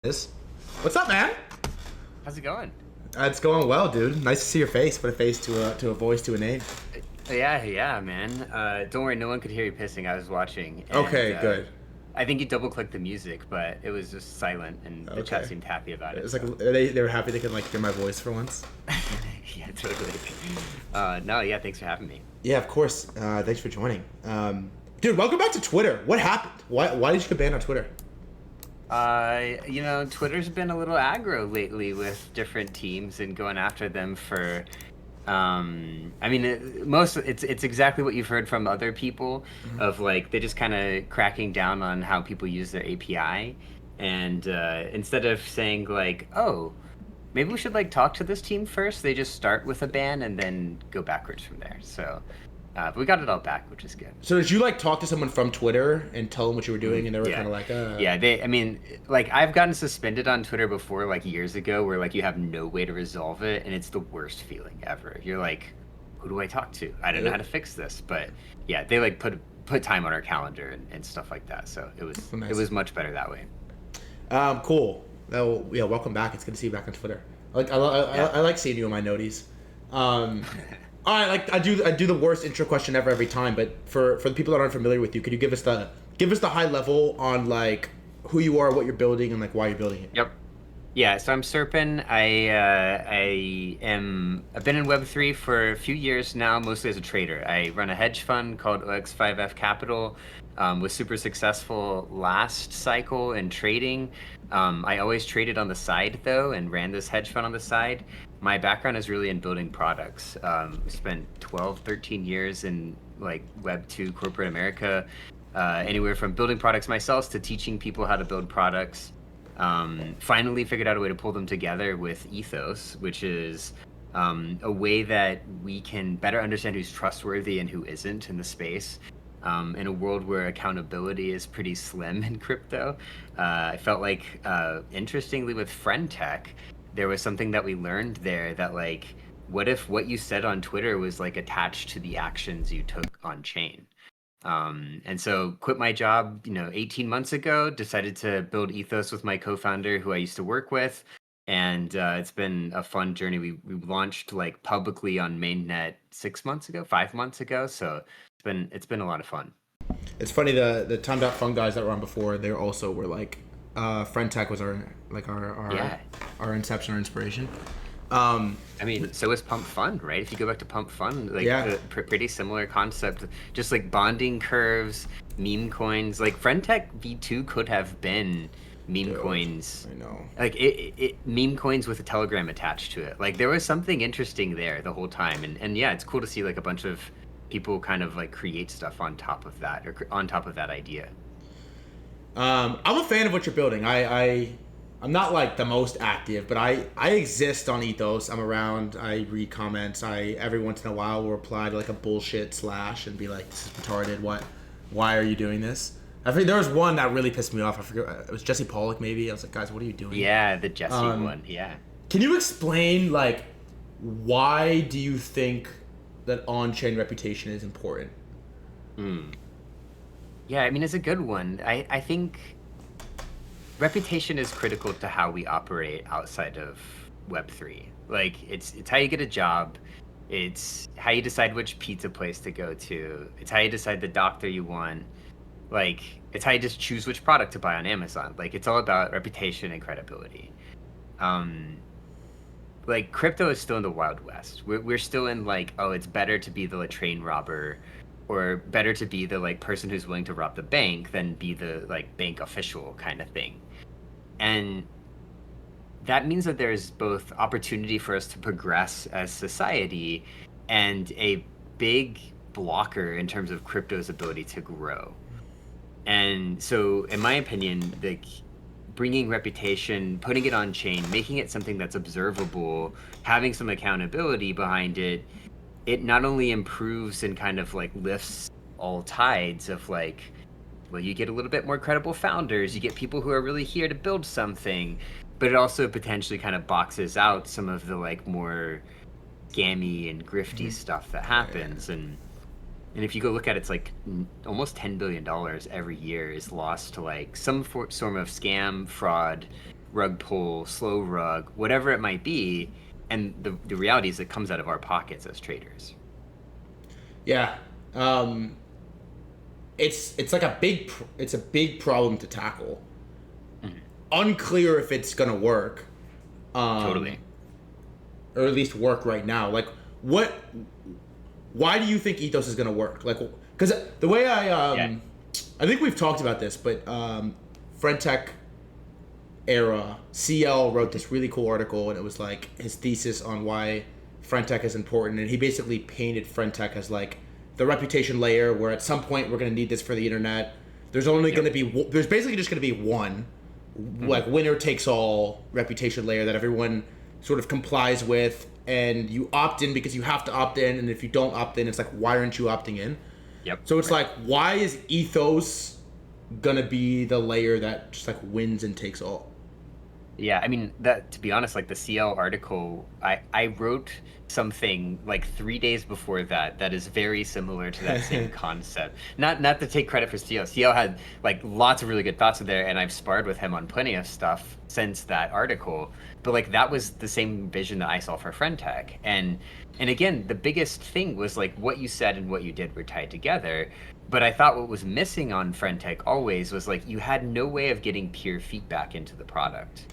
What's up, man? How's it going? It's going well, dude. Nice to see your face. Put a face to a voice to a name. Yeah, man. Don't worry, no one could hear you pissing. I was watching, and Okay, good. I think you double-clicked the music, but it was just silent, and the chat Okay. seemed happy about it. It's like So, they were happy they could like hear my voice for once. yeah, totally. No, yeah, thanks for having me. Yeah, of course. Thanks for joining. Dude, welcome back to Twitter. What happened? Why did you get banned on Twitter? Twitter's been a little aggro lately with different teams and going after them for. It's exactly what you've heard from other people of like they're just kind of cracking down on how people use their API, and instead of saying like, oh, maybe we should like talk to this team first, they just start with a ban and then go backwards from there. So, but we got it all back, which is good. So did you like talk to someone from Twitter and tell them what you were doing, and they were Yeah. kind of like, Yeah, like I've gotten suspended on Twitter before, like years ago, where like you have no way to resolve it, and it's the worst feeling ever. You're like, who do I talk to? I don't know how to fix this. But yeah, they like put time on our calendar and stuff like that. So Nice. it was much better that way. Cool. Oh, yeah, welcome back. It's good to see you back on Twitter. I like seeing you in my noties. All right, like I do the worst intro question ever every time, but for the people that aren't familiar with you, could you give us the high level on like who you are, what you're building, and like why you're building it? Yep. Yeah, so I'm Serpin. I've been in Web3 for a few years now, mostly as a trader. I run a hedge fund called OX5F Capital. Was super successful last cycle in trading. I always traded on the side though, and ran this hedge fund on the side. My background is really in building products. Spent 12, 13 years in like Web2 corporate America, anywhere from building products myself to teaching people how to build products. Finally figured out a way to pull them together with Ethos, which is a way that we can better understand who's trustworthy and who isn't in the space. In a world where accountability is pretty slim in crypto, I felt like, interestingly, with friend tech, there was something that we learned there that like, what if what you said on Twitter was like attached to the actions you took on chain? And so quit my job, 18 months ago, decided to build Ethos with my co-founder who I used to work with. And it's been a fun journey. We launched like publicly on mainnet 6 months ago, 5 months ago. So it's been a lot of fun. It's funny the time.fun guys that were on before, they also were like, friend tech was Yeah. our inception, our inspiration. So is Pump Fund, right? If you go back to Pump Fund, like Yeah. pretty similar concept, just like bonding curves, meme coins. Like FriendTech V2 could have been meme Dude, coins. I know. Like it meme coins with a Telegram attached to it. Like there was something interesting there the whole time, and yeah, it's cool to see like a bunch of people kind of like create stuff on top of that or on top of that idea. I'm a fan of what you're building. I'm not like the most active, but I exist on Ethos. I'm around. I read comments. I every once in a while will reply to like a bullshit slash and be like, "This is retarded. What? Why are you doing this?" I think there was one that really pissed me off. I forget. It was Jesse Pollock, maybe. I was like, "Guys, what are you doing?" Yeah, the Jesse one. Yeah. Can you explain like why do you think that on-chain reputation is important? Yeah, I mean, it's a good one. I think reputation is critical to how we operate outside of Web3. Like, it's how you get a job. It's how you decide which pizza place to go to. It's how you decide the doctor you want. Like, it's how you just choose which product to buy on Amazon. Like, it's all about reputation and credibility. Um, like, crypto is still in the Wild West. We're still in, like, oh, it's better to be the like, train robber or better to be the like person who's willing to rob the bank than be the like bank official kind of thing. And that means that there's both opportunity for us to progress as society and a big blocker in terms of crypto's ability to grow. And so, in my opinion, like bringing reputation, putting it on chain, making it something that's observable, having some accountability behind it, it not only improves and kind of like lifts all tides of like, well, you get a little bit more credible founders, you get people who are really here to build something, but it also potentially kind of boxes out some of the like more scammy and grifty stuff that happens. And if you go look at it, it's like almost $10 billion every year is lost to like some form of scam, fraud, rug pull, slow rug, whatever it might be. And the reality is it comes out of our pockets as traders. Yeah. Um, it's like it's a big problem to tackle. Mhm. Unclear if it's gonna work, um, Totally. or at least work right now. Like, what? Why do you think Ethos is gonna work? Like, because the way Yeah. I think we've talked about this, but Friendtech era, CL wrote this really cool article, and it was like his thesis on why Friendtech is important, and he basically painted Friendtech as like the reputation layer, where at some point we're going to need this for the internet. There's only Yep. going to be there's basically just going to be one, Mhm. like winner takes all reputation layer that everyone sort of complies with, and you opt in because you have to opt in, and if you don't opt in, it's like, why aren't you opting in? Yep. So it's Right. like, why is Ethos gonna be the layer that just like wins and takes all? Yeah, I mean that to be honest, like the CL article, I wrote something like 3 days before that is very similar to that same concept. Not to take credit for CL. CL had like lots of really good thoughts in there, and I've sparred with him on plenty of stuff since that article. But like that was the same vision that I saw for Friendtech. And again, the biggest thing was like what you said and what you did were tied together. But I thought what was missing on Friendtech always was like you had no way of getting peer feedback into the product.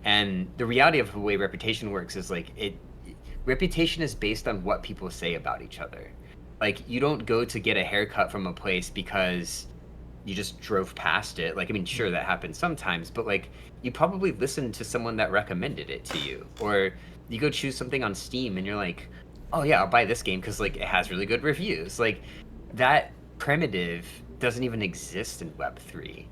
And the reality of the way reputation works is like reputation is based on what people say about each other. Like you don't go to get a haircut from a place because you just drove past it. Like I mean, sure that happens sometimes, but like you probably listened to someone that recommended it to you, or you go choose something on Steam and you're like, "Oh yeah, I'll buy this game because like it has really good reviews." Like that primitive doesn't even exist in Web3.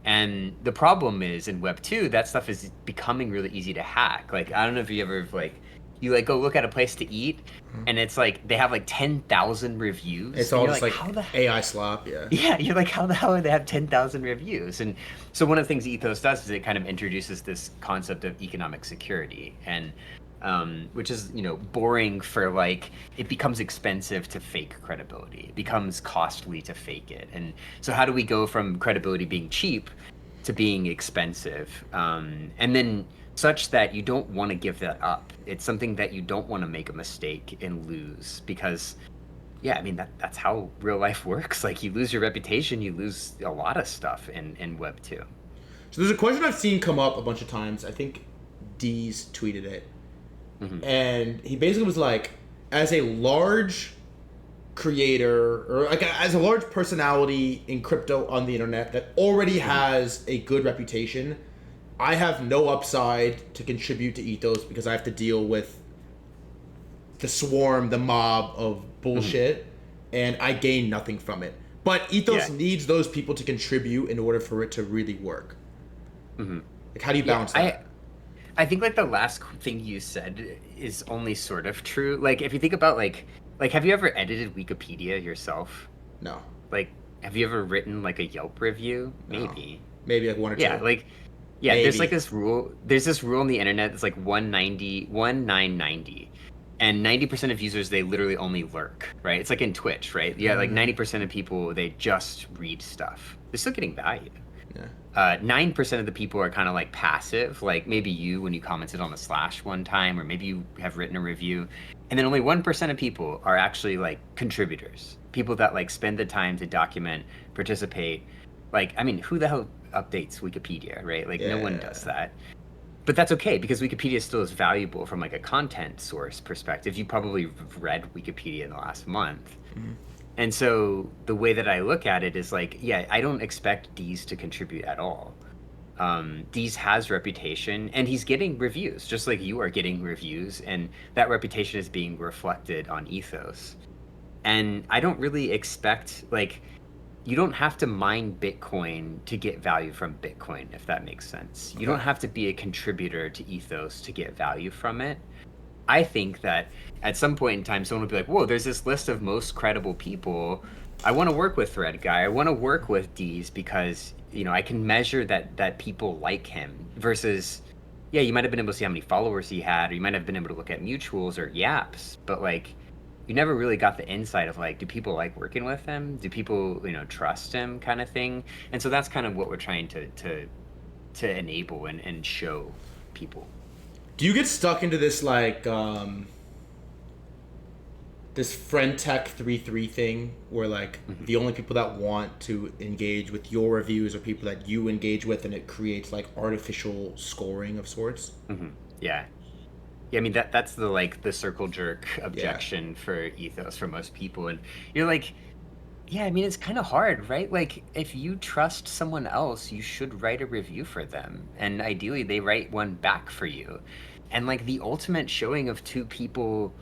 And the problem is in Web 2, that stuff is becoming really easy to hack. Like, I don't know if you ever like you like go look at a place to eat and it's like they have like 10,000 reviews It's and all you're just like, like how the AI slop, yeah. yeah, you're like, how the hell do they have 10,000 reviews? And so one of the things Ethos does is it kind of introduces this concept of economic security, and which is, boring for like, it becomes expensive to fake credibility. It becomes costly to fake it. And so how do we go from credibility being cheap to being expensive? And then such that you don't want to give that up. It's something that you don't want to make a mistake and lose because yeah, I mean that's how real life works. Like you lose your reputation, you lose a lot of stuff in Web 2. So there's a question I've seen come up a bunch of times. I think Dee's tweeted it. Hmm. And he basically was like, as a large creator or like as a large personality in crypto on the internet that already Hmm. has a good reputation, I have no upside to contribute to Ethos because I have to deal with the swarm, the mob of Hmm. bullshit, and I gain nothing from it. But Ethos Yeah. needs those people to contribute in order for it to really work. Hmm. Like, how do you Yeah, balance I that? I think like the last thing you said is only sort of true. Like if you think about like have you ever edited Wikipedia yourself? No, Like have you ever written like a Yelp review? no, Maybe. maybe like one or Yeah, two, like yeah, there's like maybe. this rule. There's this rule on the internet that's like 190, 1990. And 90% of users they literally only lurk, right? It's like in Twitch, right? Yeah, like Mm, 90% of people they just read stuff. They're still getting value. yeah, 9% of the people are kind of like passive, like maybe you when you commented on the slash one time, or maybe you have written a review. And then only 1% of people are actually like contributors, people that like spend the time to document, participate. Like, I mean, who the hell updates Wikipedia, right? Like, no one does yeah, that. But that's okay because Wikipedia still is valuable from like a content source perspective. You probably read Wikipedia in the last month. mm, And so the way that I look at it is like, yeah, I don't expect Deez to contribute at all. Deez has reputation and he's getting reviews, just like you are getting reviews, and that reputation is being reflected on Ethos. And I don't really expect like you don't have to mine Bitcoin to get value from Bitcoin, if that makes sense. You don't okay, have to be a contributor to Ethos to get value from it. I think that at some point in time, someone will be like, "Whoa, there's this list of most credible people. I want to work with threadguy. I want to work with Deez because I can measure that people like him." Versus, yeah, you might have been able to see how many followers he had, or you might have been able to look at mutuals or Yaps, but like, you never really got the insight of like, do people like working with him? Do people trust him, kind of thing? And so that's kind of what we're trying to to enable and show people. Do you get stuck into this like this friend tech 3-3 thing where like the only people that want to engage with your reviews are people that you engage with, and it creates like artificial scoring of sorts? Yeah. I mean that's the like the circle jerk objection for Ethos for most people, and you're like, yeah, I mean it's kind of hard, right? Like if you trust someone else, you should write a review for them, and ideally they write one back for you. And like the ultimate showing of two people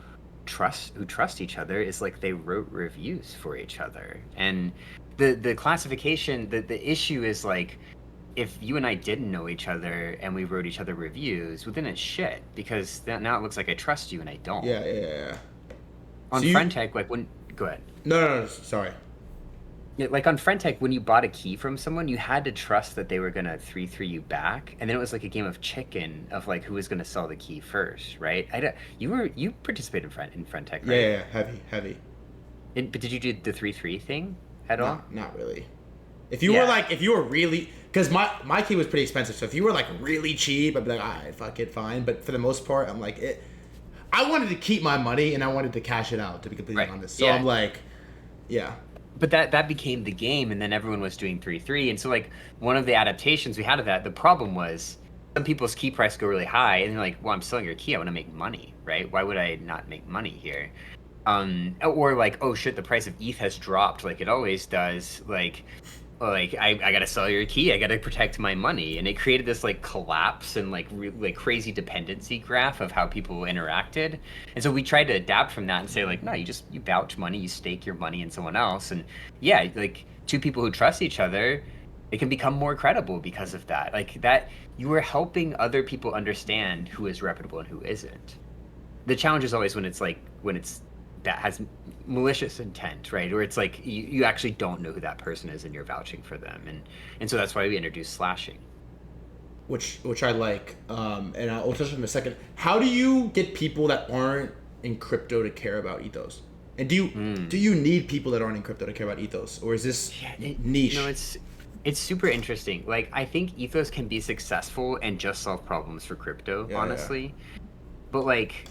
who trust each other is like they wrote reviews for each other. And the classification, the issue is like, if you and I didn't know each other and we wrote each other reviews, well then it's shit, because now it looks like I trust you and I don't. Yeah. On FriendTech, like when go ahead. No, sorry. Yeah, like on FriendTech, when you bought a key from someone, you had to trust that they were gonna 3-3 you back, and then it was like a game of chicken of like who was gonna sell the key first, right? You participated in FriendTech, right? Yeah, heavy. But did you do the 3-3 thing at all? Not really. If you were really, because my key was pretty expensive, so if you were like really cheap, I'd be like, all right, fuck it, fine. But for the most part, I'm like, I wanted to keep my money and I wanted to cash it out, to be completely honest. So I'm like, yeah. But that became the game, and then everyone was doing 3-3, and so like one of the adaptations we had of that, the problem was some people's key price go really high, and they're like, well, I'm selling your key, I want to make money, right? Why would I not make money here? Or like, oh shit, the price of ETH has dropped like it always does, like I gotta sell your key, I gotta protect my money, and it created this like collapse and like crazy dependency graph of how people interacted. And so we tried to adapt from that and say like, no, you vouch money, you stake your money in someone else, and yeah, like two people who trust each other, it can become more credible because of that. Like that, you are helping other people understand who is reputable and who isn't. The challenge is always when it's that has malicious intent, right? Or it's like you actually don't know who that person is and you're vouching for them, and so that's why we introduced slashing, which I like, and I'll touch on in a second. How do you get people that aren't in crypto to care about Ethos? And do you need people that aren't in crypto to care about Ethos, or is this niche? No, it's super interesting. Like I think Ethos can be successful and just solve problems for crypto, honestly. But like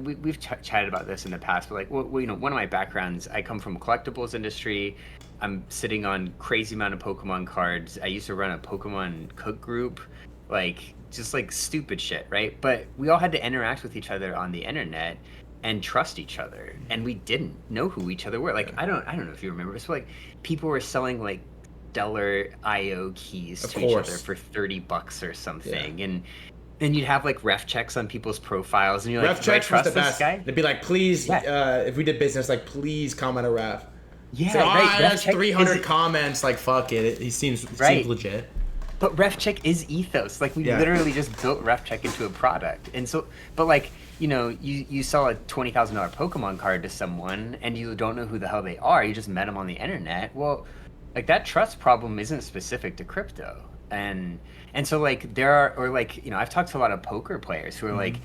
we've chatted about this in the past, but like, well, one of my backgrounds, I come from collectibles industry. I'm sitting on crazy amount of Pokemon cards. I used to run a Pokemon cook group, like just like stupid shit, right? But we all had to interact with each other on the internet and trust each other, and we didn't know who each other were. Like I don't know if you remember, so like people were selling like Stellar IO keys to each other for $30 or something, and then you'd have like ref checks on people's profiles, and you're like, ref checks was the best. Guy? They'd be like, please, if we did business, like, please comment a ref. Yeah, so, right. That's 300 comments. Like, fuck it. He seems legit. But ref check is Ethos. Like, we literally just built ref check into a product, and so, but like, you sell a $20,000 Pokemon card to someone, and you don't know who the hell they are. You just met them on the internet. Well, like that trust problem isn't specific to crypto, and so like I've talked to a lot of poker players who are like,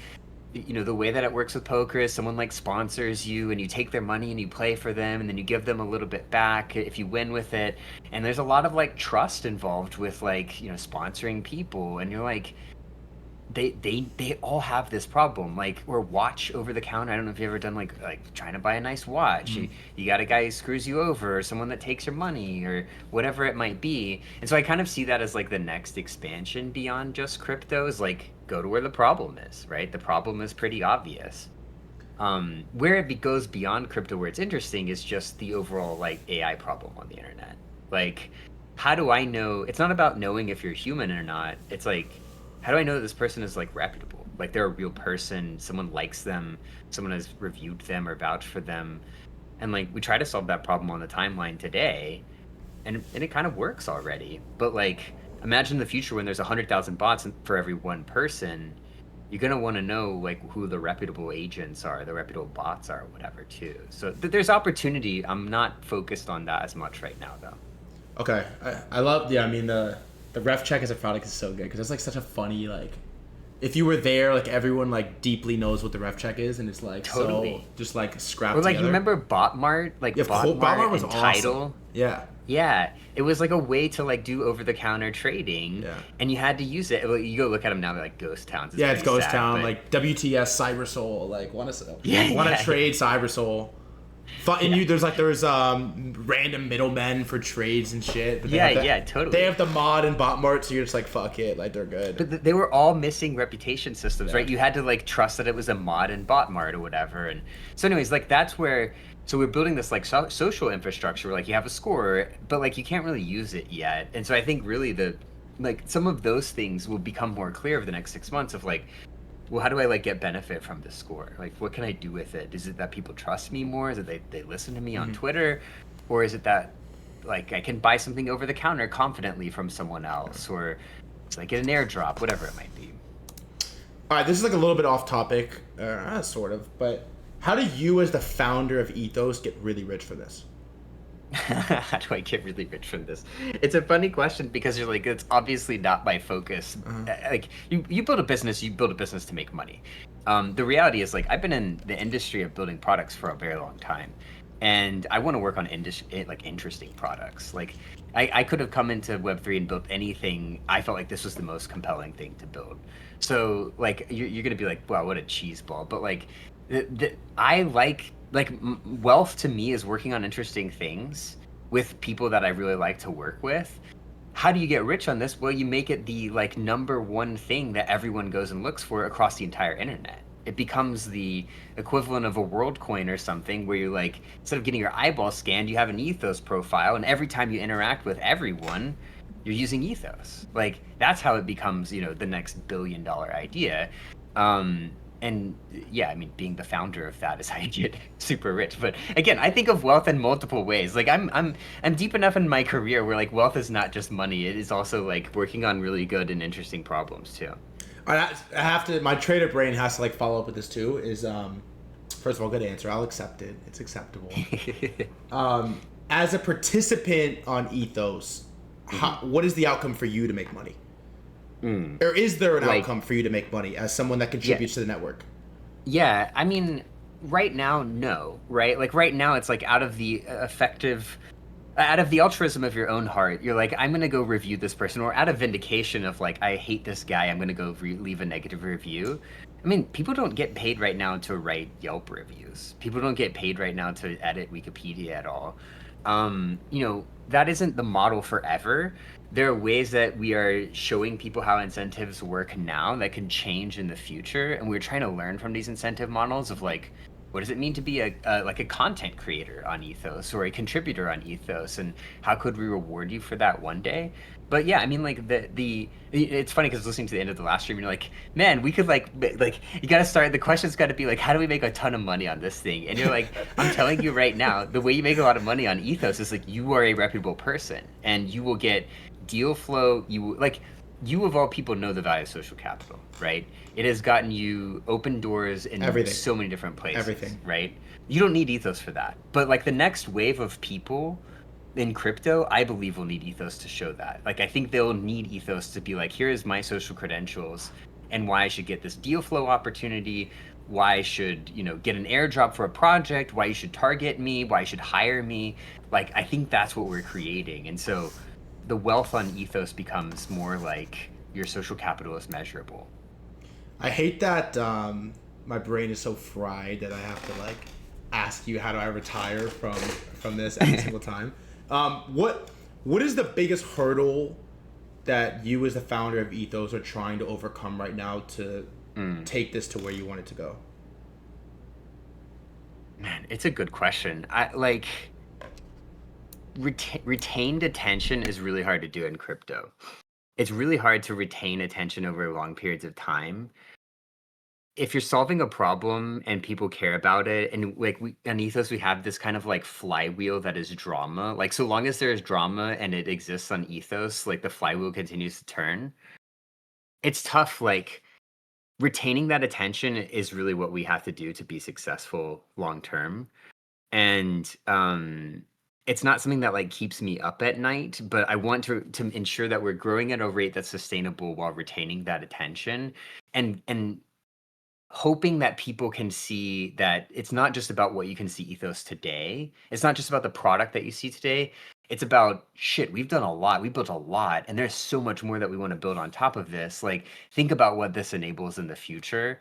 the way that it works with poker is someone like sponsors you, and you take their money and you play for them, and then you give them a little bit back if you win with it, and there's a lot of like trust involved with like sponsoring people, and you're like, they all have this problem, like, or watch over the counter. I don't know if you've ever done like trying to buy a nice watch. You got a guy who screws you over, or someone that takes your money, or whatever it might be. And so I kind of see that as like the next expansion beyond just crypto, is like, go to where the problem is, right? The problem is pretty obvious. Where it goes beyond crypto, where it's interesting, is just the overall like AI problem on the internet. Like, how do I know? It's not about knowing if you're human or not. It's like, how do I know that this person is like reputable? Like they're a real person, someone likes them, someone has reviewed them or vouched for them. And like, we try to solve that problem on the timeline today, and it kind of works already. But like, imagine the future when there's 100,000 bots for every one person. You're gonna want to know like who the reputable agents are, the reputable bots are, whatever too. So there's opportunity. I'm not focused on that as much right now though. Okay, I love the ref check as a product is so good, because it's like such a funny, like, if you were there, like everyone like deeply knows what the ref check is, and it's like so just like scrapped or like together. You remember Botmart, like Botmart was and awesome. Tidal. Yeah. Yeah, it was like a way to like do over-the-counter trading, Yeah. and you had to use it. Well, you go look at them now, they're like ghost towns. It's Yeah, it's pretty Ghost sad, Town, but like WTS Cybersoul, like yeah, wanna yeah, yeah, trade Cybersoul. And yeah, you there's random middlemen for trades and shit, but yeah, yeah, they totally. have the mod and bot mart, so you're just like fuck it, like they're good. But they were all missing reputation systems, Yeah. right? You had to like trust that it was a mod and bot mart or whatever. And so, anyways, like that's where. So we're building this like social infrastructure where like you have a score, but like you can't really use it yet. And so I think really the like some of those things will become more clear over the next 6 months of like, well, how do I like get benefit from this score? Like, what can I do with it? Is it that people trust me more? Is it they listen to me on Twitter, or is it that like I can buy something over the counter confidently from someone else, or it's like get an airdrop, whatever it might be. All right, this is like a little bit off topic, sort of, but how do you, as the founder of Ethos, get really rich for this? How do I get really rich from this? It's a funny question because you're like, it's obviously not my focus. Like you build a business, you build a business to make money. The reality is like I've been in the industry of building products for a very long time, and I want to work on like interesting products. Like I could have come into Web3 and built anything. I felt like this was the most compelling thing to build. So like you're gonna be like, wow, what a cheese ball. But like I like wealth to me is working on interesting things with people that I really like to work with. How do you get rich on this? Well, you make it the like number one thing that everyone goes and looks for across the entire internet. It becomes the equivalent of a world coin or something where you're like, instead of getting your eyeball scanned, you have an ethos profile, and every time you interact with everyone, you're using ethos. Like that's how it becomes, the next billion-dollar idea. Um, and yeah, I mean, being the founder of that is how you get super rich. But again, I think of wealth in multiple ways. Like I'm deep enough in my career where like wealth is not just money. It is also like working on really good and interesting problems too. All right, I have to. My trader brain has to like follow up with this too. Is first of all, good answer. I'll accept it. It's acceptable. As a participant on Ethos, what is the outcome for you to make money? Or is there an Like, outcome for you to make money as someone that yeah, contributes to the network? yeah. I mean, right now, no, right? Like right now, it's like out of the altruism of your own heart, you're like, I'm gonna go review this person, or out of vindication of like, I hate this guy, I'm gonna go leave a negative review. I mean, people don't get paid right now to write Yelp reviews. People don't get paid right now to edit Wikipedia at all. That isn't the model forever. There are ways that we are showing people how incentives work now that can change in the future, and we're trying to learn from these incentive models of like, what does it mean to be like a content creator on Ethos or a contributor on Ethos, and how could we reward you for that one day? But yeah, I mean, like it's funny because listening to the end of the last stream, you're like, man, we could like you got to start. The question's got to be like, how do we make a ton of money on this thing? And you're like, I'm telling you right now, the way you make a lot of money on Ethos is like you are a reputable person, and you will get deal flow. You of all people know the value of social capital, right? It has gotten you open doors in Everything, so many different places, everything. right? You don't need Ethos for that. But like the next wave of people in crypto, I believe will need Ethos to show that. Like I think they'll need Ethos to be like, here is my social credentials and why I should get this deal flow opportunity, why I should, get an airdrop for a project, why you should target me, why you should hire me. Like I think that's what we're creating. And so the wealth on Ethos becomes more like your social capital is measurable. I hate that my brain is so fried that I have to like ask you how do I retire from this every single time. What is the biggest hurdle that you as the founder of Ethos are trying to overcome right now to take this to where you want it to go? Man, it's a good question. I like retained attention is really hard to do in crypto. It's really hard to retain attention over long periods of time. If you're solving a problem and people care about it, and like we on Ethos, we have this kind of like flywheel that is drama. Like so long as there's drama and it exists on Ethos, like the flywheel continues to turn. It's tough, like retaining that attention is really what we have to do to be successful long term. And it's not something that like keeps me up at night, but I want to ensure that we're growing at a rate that's sustainable while retaining that attention, and hoping that people can see that it's not just about what you can see Ethos today. It's not just about the product that you see today. It's about shit. We've done a lot. We built a lot, and there's so much more that we want to build on top of this. Like, think about what this enables in the future.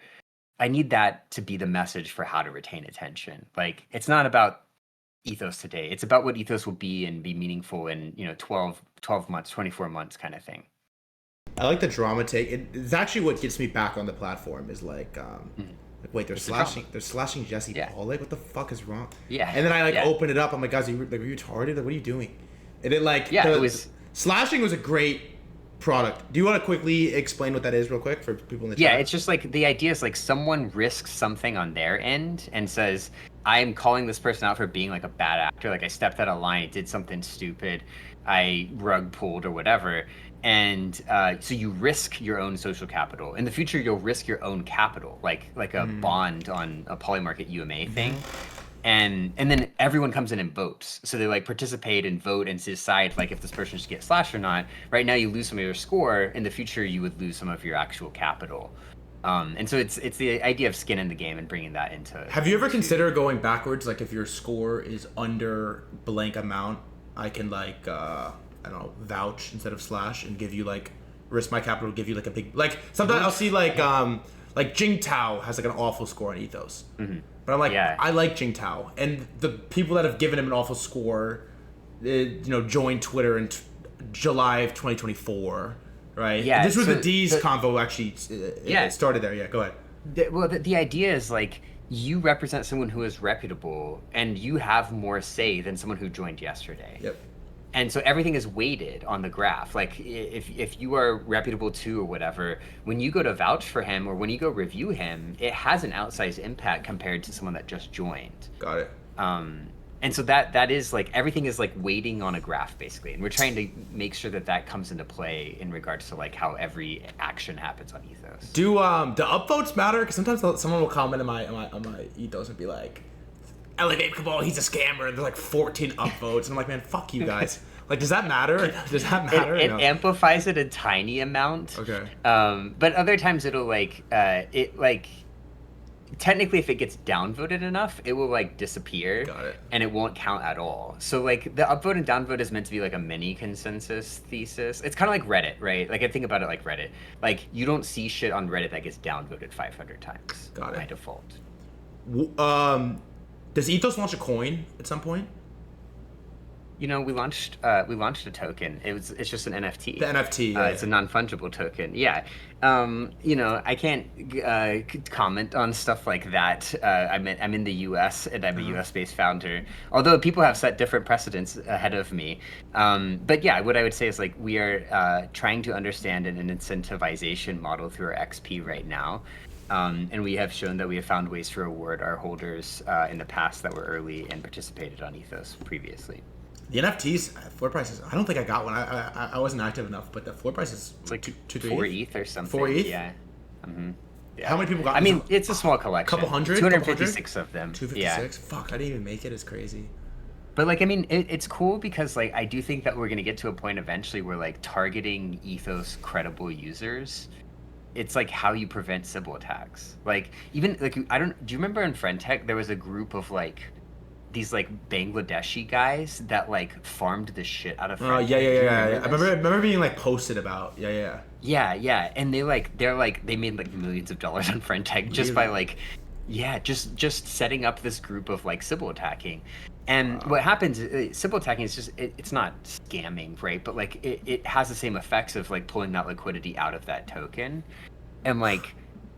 I need that to be the message for how to retain attention. Like, it's not about Ethos today. It's about what Ethos will be and be meaningful in, 12 months, 24 months kind of thing. I like the drama take. It's actually what gets me back on the platform is like, wait, they're slashing Jesse Pollock? What the fuck is wrong? Yeah. And then I open it up. I'm like, guys, are you retarded? Like, what are you doing? And then it was slashing was a great product. Do you want to quickly explain what that is real quick for people in the chat? Yeah, it's just like the idea is like someone risks something on their end and says, I'm calling this person out for being like a bad actor. Like I stepped out of line, I did something stupid, I rug pulled or whatever. And so you risk your own social capital. In the future, you'll risk your own capital, like a bond on a polymarket UMA thing. And then everyone comes in and votes. So they like participate and vote and decide like if this person should get slashed or not. Right now you lose some of your score. In the future you would lose some of your actual capital. And so it's the idea of skin in the game and bringing that into. Have you ever considered going backwards? Like if your score is under blank amount, I can like I don't know, vouch instead of slash and give you like risk my capital, give you like a big like sometimes I'll see like Jingtao has like an awful score on Ethos. But I'm like, I like Jingtao, and the people that have given him an awful score, joined Twitter in July of 2024, right? Yeah. This was the D's convo actually. It started there. Yeah, go ahead. The idea is like you represent someone who is reputable, and you have more say than someone who joined yesterday. Yep. And so everything is weighted on the graph. Like if you are reputable too or whatever, when you go to vouch for him or when you go review him, it has an outsized impact compared to someone that just joined. Got it. And so that is like everything is like weighting on a graph basically, and we're trying to make sure that comes into play in regards to like how every action happens on Ethos. Do upvotes matter? Because sometimes someone will comment on my Ethos and be like, Elevate Cabal, he's a scammer, and there's like 14 upvotes, and I'm like, man, fuck you guys. Like, does that matter? Does that matter? It amplifies it a tiny amount. Okay. But other times it'll technically if it gets downvoted enough, it will like disappear. Got it. And it won't count at all. So like the upvote and downvote is meant to be like a mini consensus thesis. It's kind of like Reddit, right? Like I think about it like Reddit. Like you don't see shit on Reddit that gets downvoted 500 times. Got it. By default. Does Ethos launch a coin at some point? We launched a token. It's just an NFT. The NFT. It's a non-fungible token. Yeah. I can't comment on stuff like that. I'm in the U.S. and I'm a U.S.-based founder. Although people have set different precedents ahead of me. But yeah, what I would say is like we are trying to understand an incentivization model through our XP right now. And we have shown that we have found ways to reward our holders in the past that were early and participated on Ethos previously. The NFTs floor prices. I don't think I got one. I wasn't active enough, but the floor price is it's like 2 4 ETH or something. 4 ETH. Yeah. Mm-hmm. Yeah. How many people got? I mean, it's a small collection. Couple hundred. 256 of them. 256. Yeah. Fuck! I didn't even make it. It's crazy. But like, I mean, it's cool because like I do think that we're gonna get to a point eventually where like targeting Ethos credible users. It's like how you prevent Sybil attacks. Like even like do you remember in FriendTech there was a group of like these like Bangladeshi guys that like farmed the shit out of FriendTech? Yeah. I remember being like posted about. Yeah. And they made like millions of dollars on FriendTech just by like just setting up this group of like Sybil attacking. And what happens Sybil attacking is just it's not scamming, right? But like it has the same effects of like pulling that liquidity out of that token. And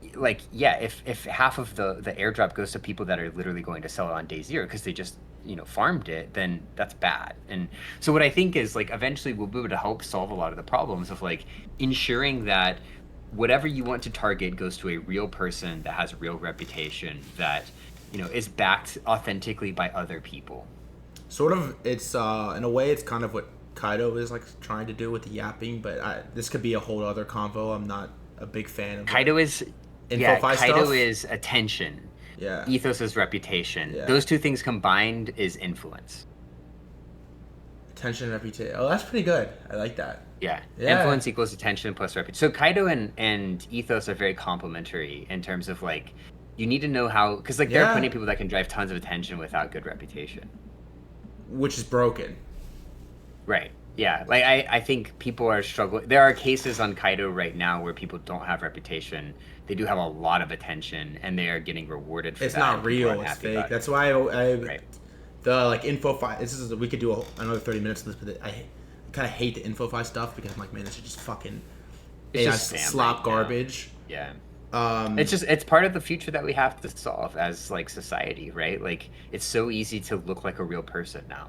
if half of the airdrop goes to people that are literally going to sell it on day zero because they just farmed it, then that's bad. And so what I think is like eventually we'll be able to help solve a lot of the problems of like ensuring that whatever you want to target goes to a real person that has a real reputation that is backed authentically by other people. Sort of, it's in a way it's kind of what Kaido is like trying to do with the yapping, but this could be a whole other convo. I'm not a big fan of Kaido is Kaido is attention. Yeah. Ethos is reputation. Yeah. Those two things combined is influence. Attention and reputation. Oh, that's pretty good. I like that. Yeah. Influence equals attention plus reputation. So Kaido and Ethos are very complementary in terms of like you need to know how, because like there are plenty of people that can drive tons of attention without good reputation. Which is broken. Right. Yeah. Like I think people are struggling. There are cases on Kaido right now where people don't have reputation. They do have a lot of attention, and they are getting rewarded for It's that. not And people real. aren't It's happy fake. about That's it. why Right. the like info this is we could do another 30 minutes of this, but I kind of hate the info stuff because I'm like, man, this is just fucking It's AI just spam slop right now. garbage. Yeah. Um, It's part of the future that we have to solve as like society, right? Like it's so easy to look like a real person now.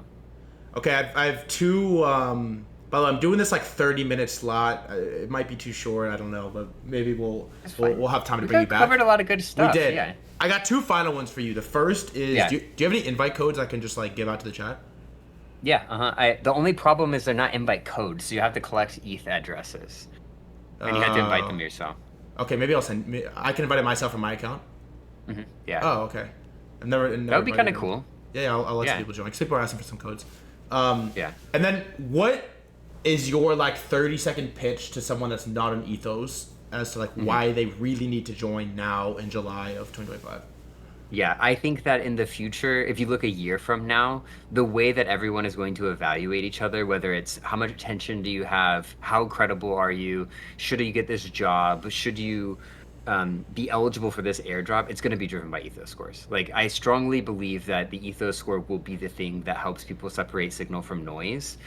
okay, I have two. By the way, I'm doing this like 30-minute slot. It might be too short. I don't know, but maybe we'll have time to bring you back. Covered a lot of good stuff. We did. Yeah. I got two final ones for you. The first is, Yeah. do you have any invite codes I can just like give out to the chat? Yeah. The only problem is they're not invite codes, so you have to collect ETH addresses, and you have to invite them yourself. Okay, maybe I can invite it myself from my account. Yeah. Oh, okay. I've never That would be kind of cool. Yeah, I'll let Yeah. some people join. Because people are asking for some codes. Yeah. And then what is your like 30-second pitch to someone that's not an Ethos as to like why they really need to join now in July of 2025? Yeah, I think that in the future, if you look a year from now, the way that everyone is going to evaluate each other, whether it's how much attention do you have, how credible are you, should you get this job, should you be eligible for this airdrop, it's going to be driven by Ethos scores. Like, I strongly believe that the Ethos score will be the thing that helps people separate signal from noise.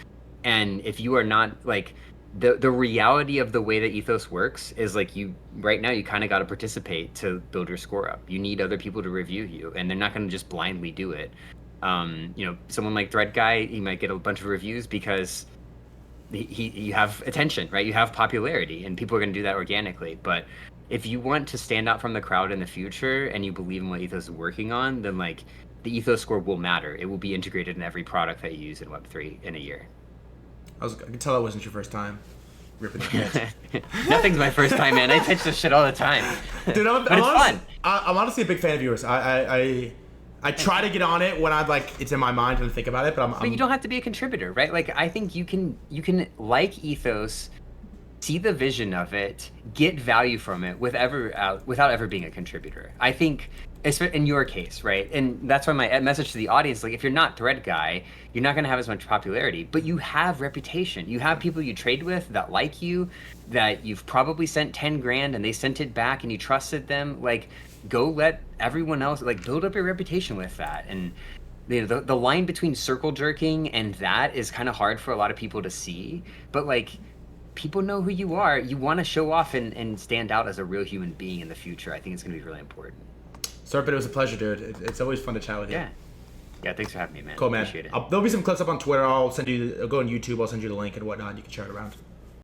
And if you are not like the reality of the way that Ethos works is like you right now you kind of got to participate to build your score up. You need other people to review you, and they're not going to just blindly do it. Someone like threadguy, he might get a bunch of reviews because you have attention, right? You have popularity, and people are going to do that organically. But if you want to stand out from the crowd in the future and you believe in what Ethos is working on, then like the Ethos score will matter. It will be integrated in every product that you use in Web3 in a year. I can tell that wasn't your first time ripping the pitch. Nothing's my first time, man. I pitch this shit all the time. Dude, but it's fun. I'm honestly a big fan of yours. I try to get on it when I'm like it's in my mind and think about it, but But you don't have to be a contributor, right? Like I think you can like Ethos, see the vision of it, get value from it without ever being a contributor. I think in your case, right? And that's why my message to the audience, like if you're not threadguy, you're not going to have as much popularity, but you have reputation. You have people you trade with that like you, that you've probably sent 10 grand and they sent it back and you trusted them. Like go let everyone else, like build up your reputation with that. And the line between circle jerking and that is kind of hard for a lot of people to see, but like people know who you are. You want to show off and stand out as a real human being in the future. I think it's going to be really important. Serpent, it was a pleasure, dude. It's always fun to chat with you. Yeah, thanks for having me, man. Cool, man. Appreciate it. There'll be some clips up on Twitter. I'll go on YouTube. I'll send you the link and whatnot. You can share it around.